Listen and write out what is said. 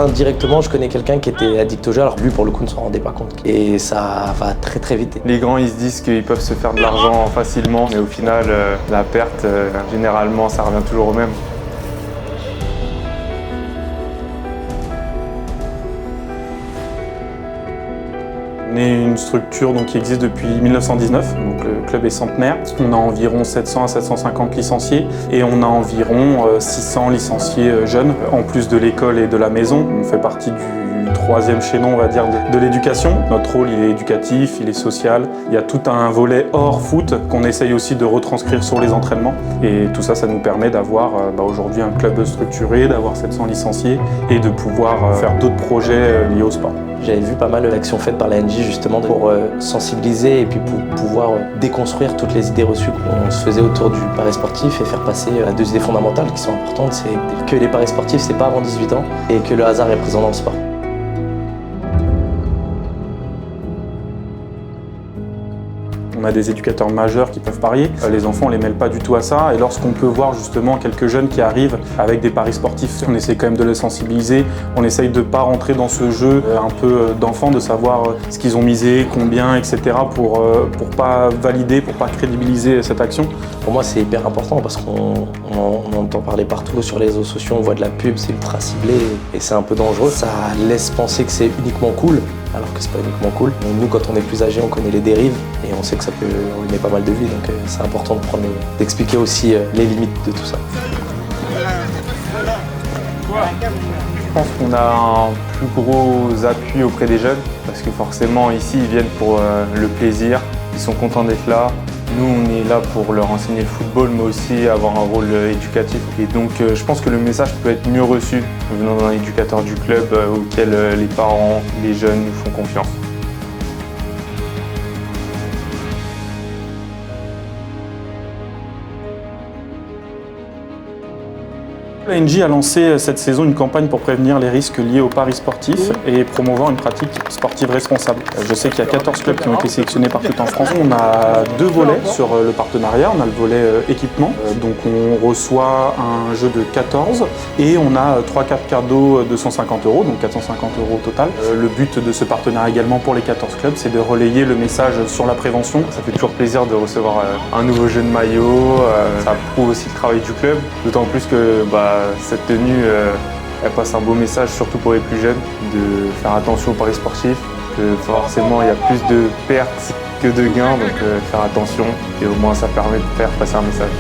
Indirectement, je connais quelqu'un qui était addict au jeu, alors lui pour le coup ne s'en rendait pas compte. Et ça va très très vite. Les grands ils se disent qu'ils peuvent se faire de l'argent facilement, mais au final la perte, généralement ça revient toujours au même. On est une structure qui existe depuis 1919, donc le club est centenaire. On a environ 700 à 750 licenciés et on a environ 600 licenciés jeunes, en plus de l'école et de la maison. On fait partie du troisième chaînon, on va dire, de l'éducation. Notre rôle, il est éducatif, il est social. Il y a tout un volet hors foot qu'on essaye aussi de retranscrire sur les entraînements. Et tout ça, ça nous permet d'avoir aujourd'hui un club structuré, d'avoir 700 licenciés et de pouvoir faire d'autres projets liés au sport. J'avais vu pas mal d'actions faites par la NJ justement pour sensibiliser et puis pour pouvoir déconstruire toutes les idées reçues qu'on se faisait autour du pari sportif et faire passer à deux idées fondamentales qui sont importantes. C'est que les paris sportifs, c'est pas avant 18 ans et que le hasard est présent dans le sport. On a des éducateurs majeurs qui peuvent parier. Les enfants, on les mêle pas du tout à ça. Et lorsqu'on peut voir justement quelques jeunes qui arrivent avec des paris sportifs, on essaie quand même de les sensibiliser. On essaye de pas rentrer dans ce jeu un peu d'enfants, de savoir ce qu'ils ont misé, combien, etc. pour pas valider, pour pas crédibiliser cette action. Pour moi, c'est hyper important parce qu'on entend parler partout sur les réseaux sociaux, on voit de la pub, c'est ultra ciblé et c'est un peu dangereux. Ça laisse penser que c'est uniquement cool, alors que c'est pas uniquement cool. Et nous, quand on est plus âgé, on connaît les dérives et on sait que ça peut ruiner pas mal de vies. Donc c'est important d'expliquer aussi les limites de tout ça. Je pense qu'on a un plus gros appui auprès des jeunes parce que forcément ici ils viennent pour le plaisir, ils sont contents d'être là. Nous on est là pour leur enseigner le football mais aussi avoir un rôle éducatif et donc je pense que le message peut être mieux reçu venant d'un éducateur du club auquel les parents, les jeunes nous font confiance. La NJ a lancé cette saison une campagne pour prévenir les risques liés aux paris sportifs et promouvoir une pratique sportive responsable. Je sais qu'il y a 14 clubs qui ont été sélectionnés partout en France. On a deux volets sur le partenariat. On a le volet équipement, donc on reçoit un jeu de 14 et on a 3 cartes cadeaux de 150 €, donc 450 € au total. Le but de ce partenariat également pour les 14 clubs, c'est de relayer le message sur la prévention. Ça fait toujours plaisir de recevoir un nouveau jeu de maillot. Ça prouve aussi le travail du club, d'autant plus que cette tenue, elle passe un beau message, surtout pour les plus jeunes, de faire attention aux paris sportifs, que forcément il y a plus de pertes que de gains, donc faire attention et au moins ça permet de faire passer un message.